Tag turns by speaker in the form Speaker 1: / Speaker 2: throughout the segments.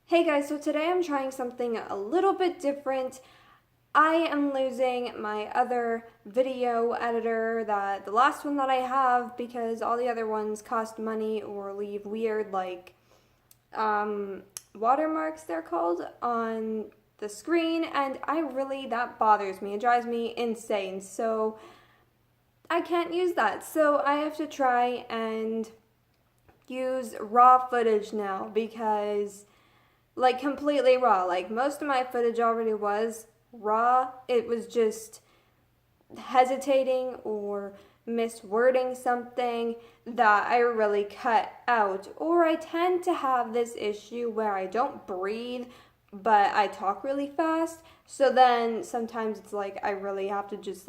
Speaker 1: Hey guys, so today I'm trying something a little bit different. I am losing my other video editor, the last one that I have, because all the other ones cost money or leave weird um, watermarks, they're called, on the screen, and that bothers me. It drives me insane. So I can't use that. So I have to try and use raw footage now because completely raw. Like most of my footage already was raw. It was just hesitating or miswording something that I really cut out. Or I tend to have this issue where I don't breathe, but I talk really fast. So then sometimes it's like I really have to just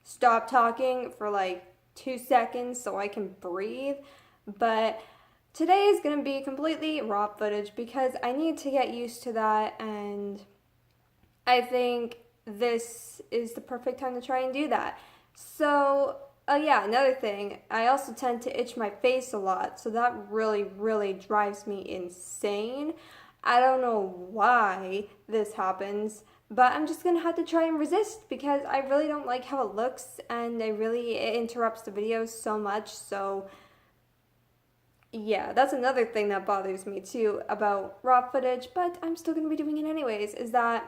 Speaker 1: stop talking for 2 seconds so I can breathe. But today is going to be completely raw footage because I need to get used to that, and I think this is the perfect time to try and do that. So, yeah, another thing, I also tend to itch my face a lot, so that really drives me insane. I don't know why this happens, but I'm just gonna have to try and resist because I really don't like how it looks, and it interrupts the videos so much. So yeah, that's another thing that bothers me too about raw footage, but I'm still going to be doing it anyways, is that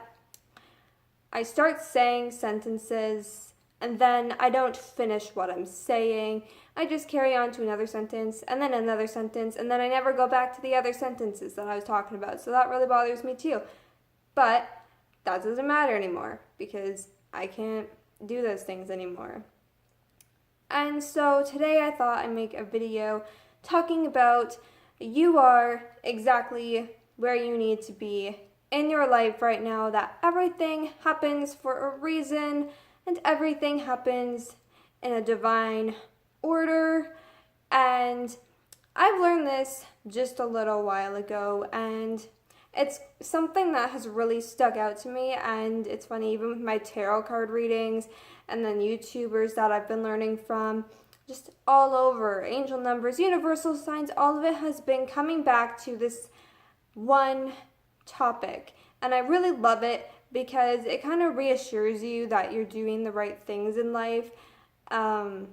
Speaker 1: I start saying sentences and then I don't finish what I'm saying. I just carry on to another sentence and then another sentence, and then I never go back to the other sentences that I was talking about. So that really bothers me too. But that doesn't matter anymore because I can't do those things anymore. And so today I thought I'd make a video talking about you are exactly where you need to be in your life right now, that everything happens for a reason and everything happens in a divine order. And I've learned this just a little while ago, and it's something that has really stuck out to me. And it's funny, even with my tarot card readings and then YouTubers that I've been learning from, just all over, angel numbers, universal signs, all of it has been coming back to this one topic. And I really love it because it kind of reassures you that you're doing the right things in life. And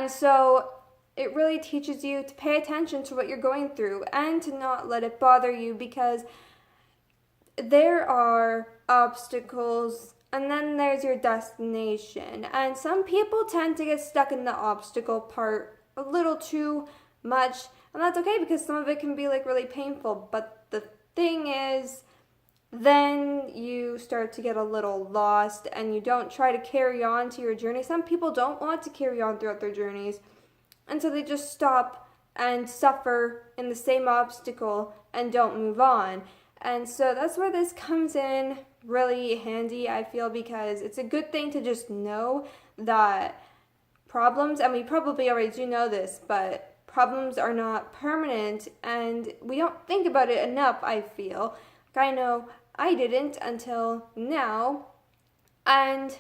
Speaker 1: so it really teaches you to pay attention to what you're going through and to not let it bother you, because there are obstacles and then there's your destination. And some people tend to get stuck in the obstacle part a little too much, and that's okay because some of it can be really painful. But the thing is, then you start to get a little lost and you don't try to carry on to your journey. Some people don't want to carry on throughout their journeys, and so they just stop and suffer in the same obstacle and don't move on. And so that's where this comes in really handy, I feel, because it's a good thing to just know that problems, and we probably already do know this, but problems are not permanent, and we don't think about it enough, I feel. I know I didn't until now. And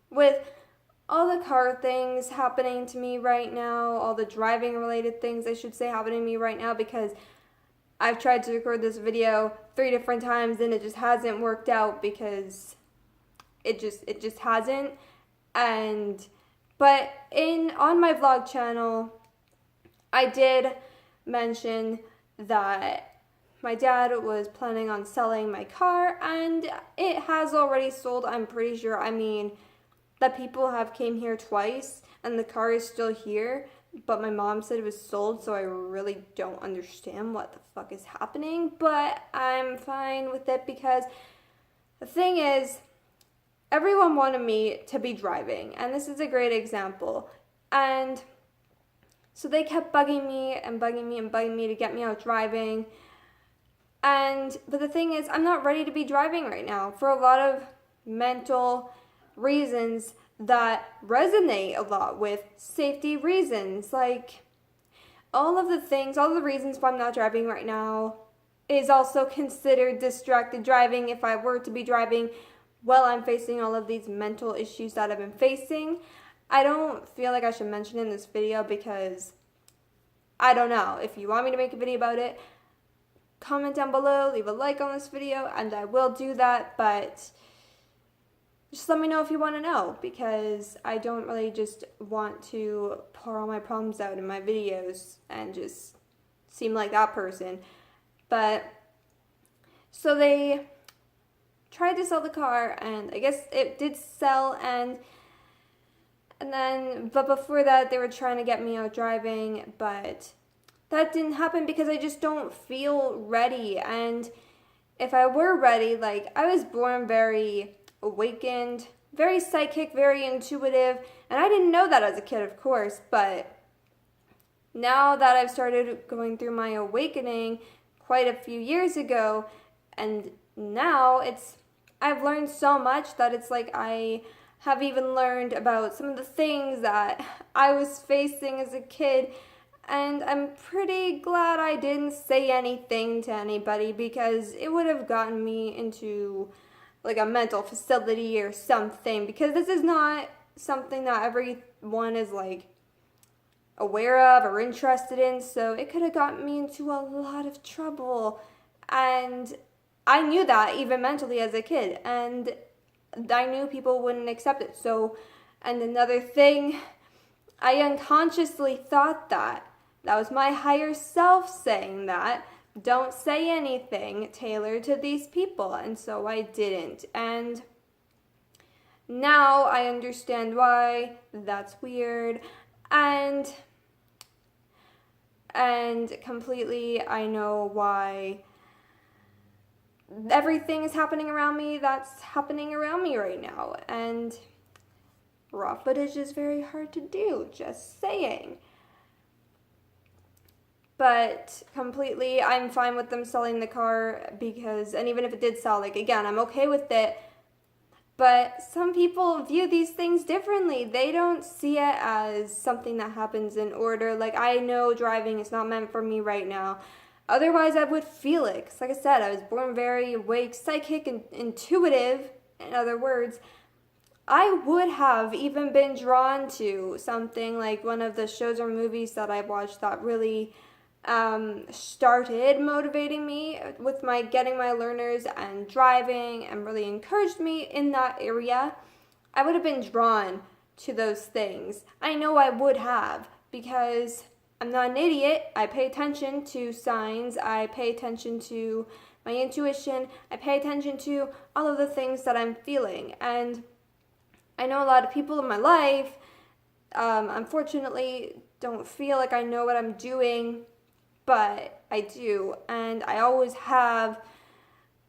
Speaker 1: with all the car things happening to me right now, all the driving related things, I should say, happening to me right now, because I've tried to record this video 3 different times and it just hasn't worked out because it just hasn't. And but on my vlog channel, I did mention that my dad was planning on selling my car, and it has already sold, I'm pretty sure. I mean, that people have came here twice and the car is still here, but my mom said it was sold, so I really don't understand what the fuck is happening. But I'm fine with it because the thing is, everyone wanted me to be driving, and this is a great example. And so they kept bugging me and bugging me and bugging me to get me out driving. But the thing is, I'm not ready to be driving right now for a lot of mental reasons that resonate a lot with safety reasons. Like, all the reasons why I'm not driving right now is also considered distracted driving if I were to be driving while I'm facing all of these mental issues that I've been facing. I don't feel like I should mention it in this video because I don't know. If you want me to make a video about it, comment down below, leave a like on this video, and I will do that, but just let me know if you want to know, because I don't really just want to pour all my problems out in my videos and just seem like that person. But so they tried to sell the car, and I guess it did sell, but before that they were trying to get me out driving, but that didn't happen because I just don't feel ready. And if I were ready, like, I was born very awakened, very psychic, very intuitive, and I didn't know that as a kid, of course, but now that I've started going through my awakening quite a few years ago, and now I've learned so much that it's like I have even learned about some of the things that I was facing as a kid, and I'm pretty glad I didn't say anything to anybody, because it would have gotten me into like a mental facility or something, because this is not something that everyone is like aware of or interested in, so it could have gotten me into a lot of trouble, and I knew that even mentally as a kid, and I knew people wouldn't accept it. So, and another thing, I unconsciously thought that was my higher self saying that, don't say anything, Taylor, to these people, and so I didn't. And now I understand why. That's weird, and completely I know why everything is happening around me that's happening around me right now. And raw footage is very hard to do, just saying. But completely, I'm fine with them selling the car, because, and even if it did sell, like, again, I'm okay with it. But some people view these things differently. They don't see it as something that happens in order. Like, I know driving is not meant for me right now. Otherwise, I would feel it. 'Cause like I said, I was born very awake, psychic, and intuitive. In other words, I would have even been drawn to something like one of the shows or movies that I watched that really started motivating me with getting my learners and driving, and really encouraged me in that area. I would have been drawn to those things. I know I would have, because I'm not an idiot. I pay attention to signs. I pay attention to my intuition. I pay attention to all of the things that I'm feeling. And I know a lot of people in my life, unfortunately, don't feel like I know what I'm doing, but I do, and I always have.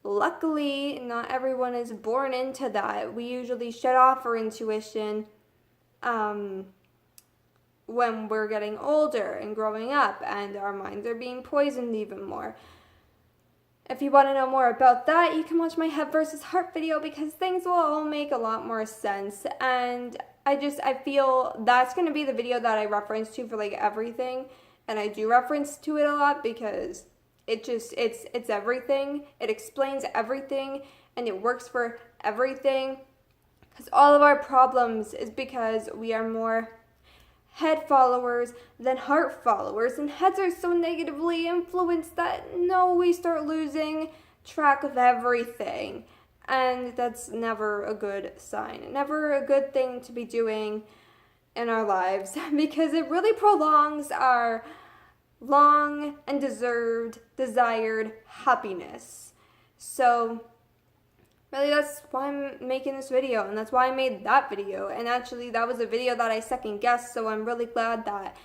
Speaker 1: Luckily, not everyone is born into that. We usually shut off our intuition when we're getting older and growing up, and our minds are being poisoned even more. If you want to know more about that, you can watch my head versus heart video, because things will all make a lot more sense. And I feel that's going to be the video that I reference to for like everything. And I do reference to it a lot, because it's everything. It explains everything, and it works for everything. Because all of our problems is because we are more head followers than heart followers, and heads are so negatively influenced that we start losing track of everything, and that's never a good sign, never a good thing to be doing in our lives, because it really prolongs our long and desired happiness. So really, that's why I'm making this video, and that's why I made that video. And actually, that was a video that I second guessed, so I'm really glad that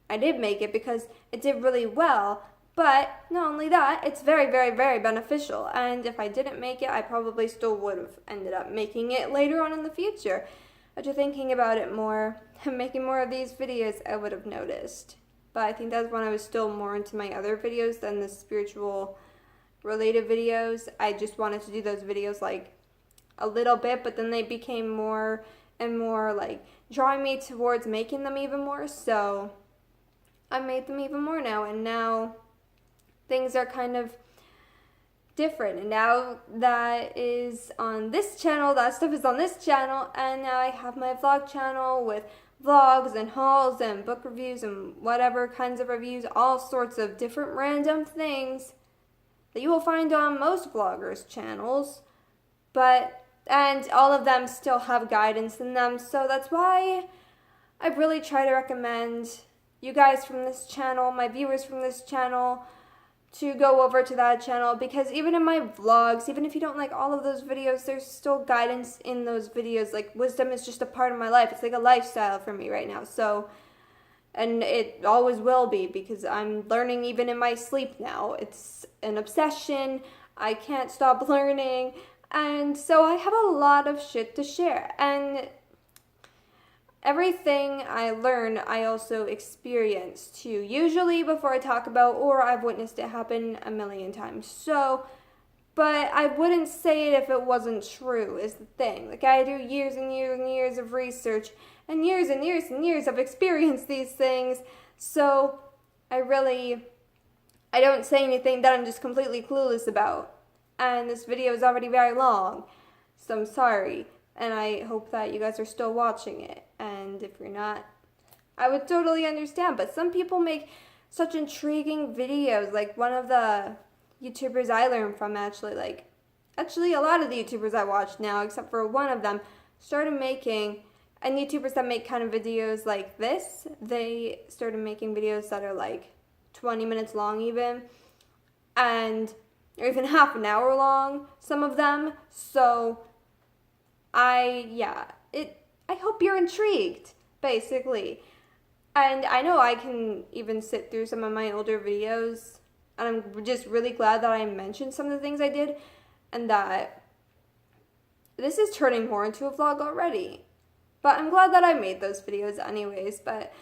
Speaker 1: I did make it, because it did really well. But not only that, it's very, very, very beneficial. And if I didn't make it, I probably still would have ended up making it later on in the future. After thinking about it more and making more of these videos, I would have noticed. But I think that's when I was still more into my other videos than the spiritual related videos. I just wanted to do those videos like a little bit, but then they became more and more like drawing me towards making them even more, so I made them even more now, and now things are kind of different, and now that is on this channel, that stuff is on this channel, and now I have my vlog channel with vlogs and hauls and book reviews and whatever kinds of reviews, all sorts of different random things. that you will find on most vloggers' channels, and all of them still have guidance in them, so that's why I really try to recommend you guys from this channel, my viewers from this channel, to go over to that channel, because even in my vlogs, even if you don't like all of those videos, there's still guidance in those videos. Like, wisdom is just a part of my life. It's like a lifestyle for me right now, so, and it always will be, because I'm learning even in my sleep now. It's an obsession. I can't stop learning, and so I have a lot of shit to share, and everything I learn, I also experience too. Usually before I talk about, or I've witnessed it happen a million times. So, but I wouldn't say it if it wasn't true, is the thing. Like, I do years and years and years of research, and years and years and years of experience these things. So, I don't say anything that I'm just completely clueless about. And this video is already very long, so I'm sorry. And I hope that you guys are still watching it. And if you're not, I would totally understand. But some people make such intriguing videos. Like, one of the YouTubers I learned from, actually a lot of the YouTubers I watch now, except for one of them, started making, and YouTubers that make kind of videos like this, they started making videos that are like 20 minutes long even, and or even half an hour long, some of them. So I hope you're intrigued, basically. And I know I can even sit through some of my older videos, and I'm just really glad that I mentioned some of the things I did, and that this is turning more into a vlog already. But I'm glad that I made those videos anyways. But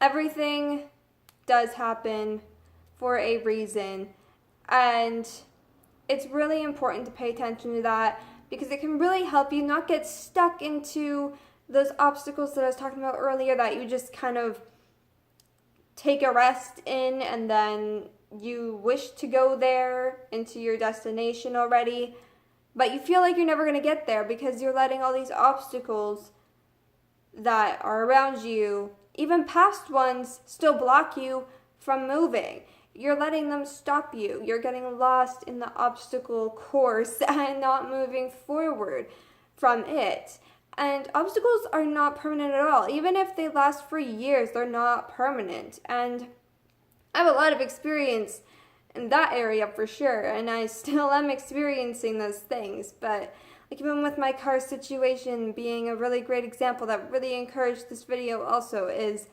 Speaker 1: everything does happen for a reason, and it's really important to pay attention to that, because it can really help you not get stuck into those obstacles that I was talking about earlier, that you just kind of take a rest in, and then you wish to go there into your destination already, but you feel like you're never going to get there because you're letting all these obstacles that are around you, even past ones, still block you from moving. You're letting them stop you. You're getting lost in the obstacle course and not moving forward from it. And obstacles are not permanent at all. Even if they last for years, they're not permanent. And I have a lot of experience in that area for sure, and I still am experiencing those things. But like, even with my car situation being a really great example that really encouraged this video also is,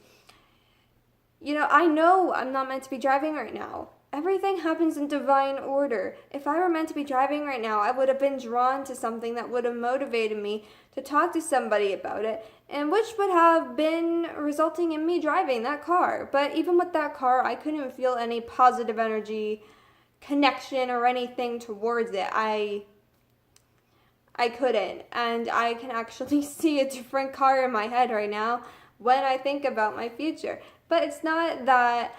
Speaker 1: I know I'm not meant to be driving right now. Everything happens in divine order. If I were meant to be driving right now, I would have been drawn to something that would have motivated me to talk to somebody about it, and which would have been resulting in me driving that car. But even with that car, I couldn't feel any positive energy, connection, or anything towards it. I couldn't, and I can actually see a different car in my head right now when I think about my future. But it's not that.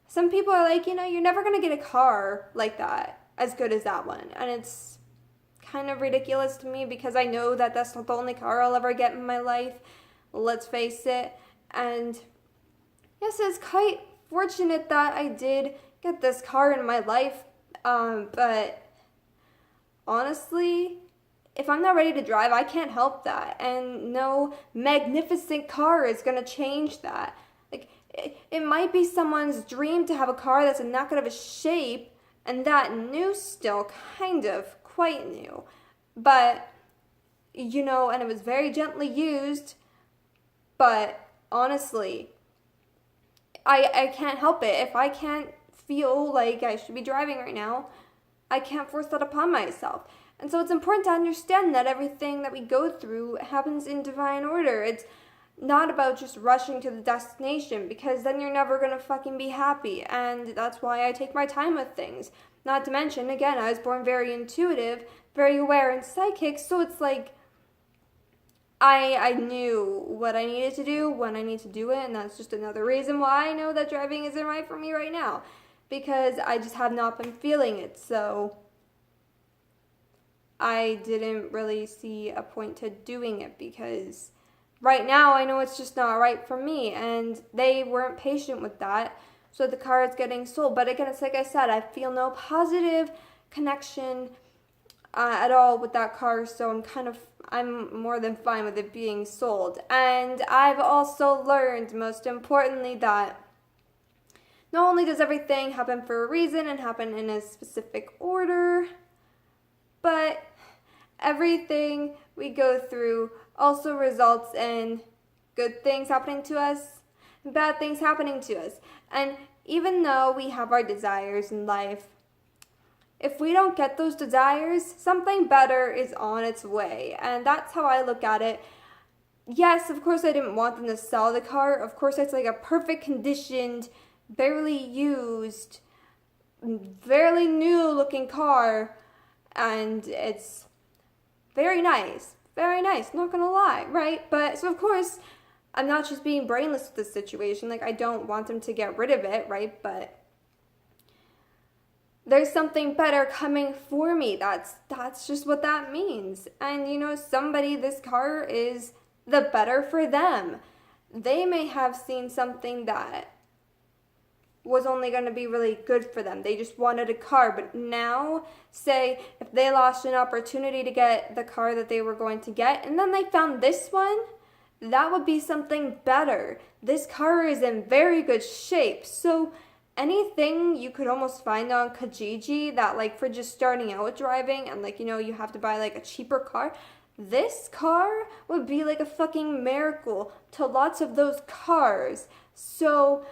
Speaker 1: Some people are like, you're never going to get a car like that, as good as that one. And it's kind of ridiculous to me, because I know that that's not the only car I'll ever get in my life. Let's face it. And yes, it's quite fortunate that I did get this car in my life. But honestly, if I'm not ready to drive, I can't help that. And no magnificent car is going to change that. It might be someone's dream to have a car that's in that good of a shape, and that new still, kind of, quite new. But, and it was very gently used, but honestly, I can't help it. If I can't feel like I should be driving right now, I can't force that upon myself. And so it's important to understand that everything that we go through happens in divine order. It's not about just rushing to the destination, because then you're never going to fucking be happy. And that's why I take my time with things. Not to mention, again, I was born very intuitive, very aware and psychic, so it's like I knew what I needed to do when I need to do it, and that's just another reason why I know that driving isn't right for me right now, because I just have not been feeling it. So I didn't really see a point to doing it, because right now I know it's just not right for me, and they weren't patient with that. so the car is getting sold. But again, it's like I said, I feel no positive connection at all with that car, so I'm more than fine with it being sold. And I've also learned, most importantly, that not only does everything happen for a reason and happen in a specific order, but everything we go through also results in good things happening to us and bad things happening to us. And even though we have our desires in life, if we don't get those desires, something better is on its way. And that's how I look at it. Yes, of course I didn't want them to sell the car. Of course it's like a perfect conditioned, barely used, barely new looking car. And it's very nice, not gonna lie, right? But so of course, I'm not just being brainless with this situation. Like, I don't want them to get rid of it, right? But there's something better coming for me. That's just what that means. And somebody, this car is the better for them. They may have seen something that was only going to be really good for them. They just wanted a car. But now, say, if they lost an opportunity to get the car that they were going to get, and then they found this one, that would be something better. This car is in very good shape. So anything you could almost find on Kijiji that, like, for just starting out with driving and, like, you have to buy, like, a cheaper car, this car would be like a fucking miracle to lots of those cars. So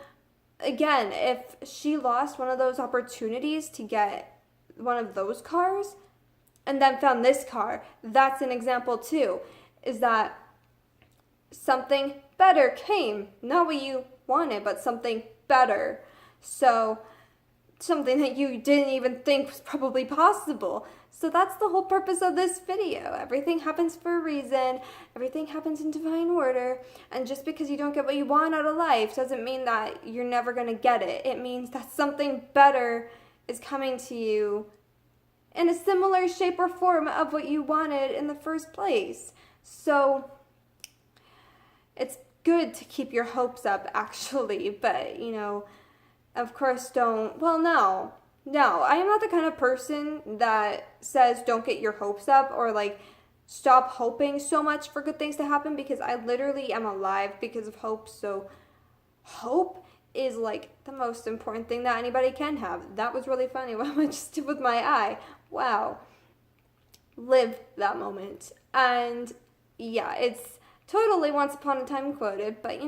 Speaker 1: again, if she lost one of those opportunities to get one of those cars and then found this car, that's an example too, is that something better came. Not what you wanted, but something better. So something that you didn't even think was probably possible. So that's the whole purpose of this video. Everything happens for a reason. Everything happens in divine order. And just because you don't get what you want out of life doesn't mean that you're never going to get it. It means that something better is coming to you in a similar shape or form of what you wanted in the first place. So it's good to keep your hopes up, actually. But, of course, No, I am not the kind of person that says don't get your hopes up or like stop hoping so much for good things to happen, because I literally am alive because of hope. So hope is like the most important thing that anybody can have. That was really funny what I just did with my eye. Wow. Live that moment. And yeah, it's totally once upon a time quoted, but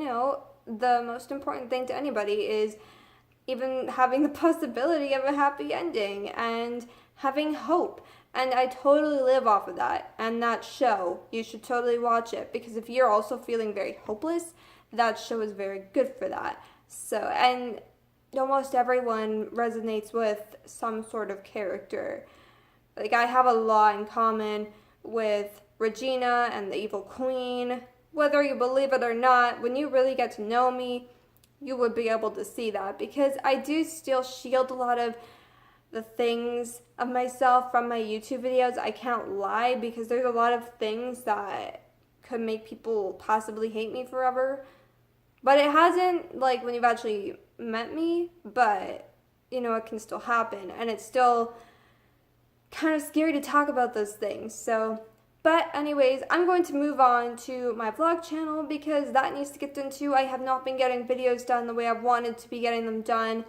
Speaker 1: the most important thing to anybody is even having the possibility of a happy ending and having hope. And I totally live off of that. And that show, you should totally watch it, because if you're also feeling very hopeless, that show is very good for that. So, and almost everyone resonates with some sort of character. Like, I have a lot in common with Regina and the Evil Queen. Whether you believe it or not, when you really get to know me, you would be able to see that, because I do still shield a lot of the things of myself from my YouTube videos. I can't lie, because there's a lot of things that could make people possibly hate me forever. But it hasn't, like, when you've actually met me, but, it can still happen. And it's still kind of scary to talk about those things. So, but anyways, I'm going to move on to my vlog channel, because that needs to get done too. I have not been getting videos done the way I've wanted to be getting them done,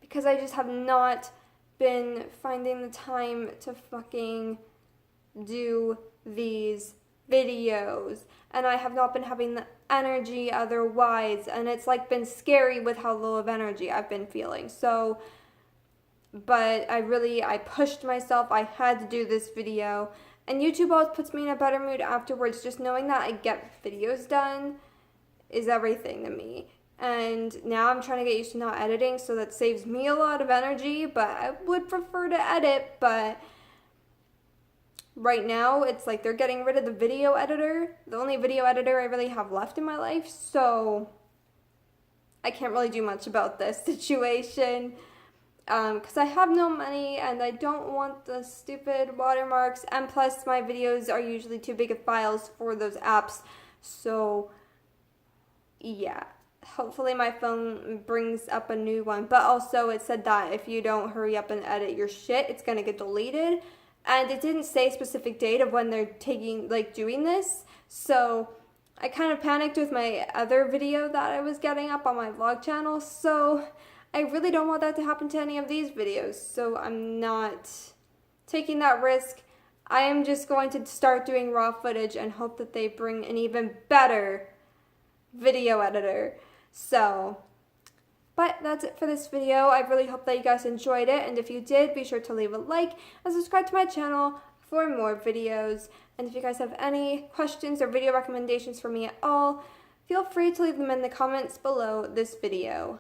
Speaker 1: because I just have not been finding the time to fucking do these videos. And I have not been having the energy otherwise. And it's like been scary with how low of energy I've been feeling. So, but I pushed myself. I had to do this video. And YouTube always puts me in a better mood afterwards. Just knowing that I get videos done is everything to me. And now I'm trying to get used to not editing, so that saves me a lot of energy. But I would prefer to edit. But right now, it's like they're getting rid of the video editor. The only video editor I really have left in my life. So I can't really do much about this situation. Because I have no money and I don't want the stupid watermarks, and plus my videos are usually too big of files for those apps. So yeah, hopefully my phone brings up a new one. But also it said that if you don't hurry up and edit your shit, it's gonna get deleted. And it didn't say a specific date of when they're doing this. So I kind of panicked with my other video that I was getting up on my vlog channel. So I really don't want that to happen to any of these videos. So I'm not taking that risk. I am just going to start doing raw footage and hope that they bring an even better video editor. So, but that's it for this video. I really hope that you guys enjoyed it, and if you did, be sure to leave a like and subscribe to my channel for more videos. And if you guys have any questions or video recommendations for me at all, feel free to leave them in the comments below this video.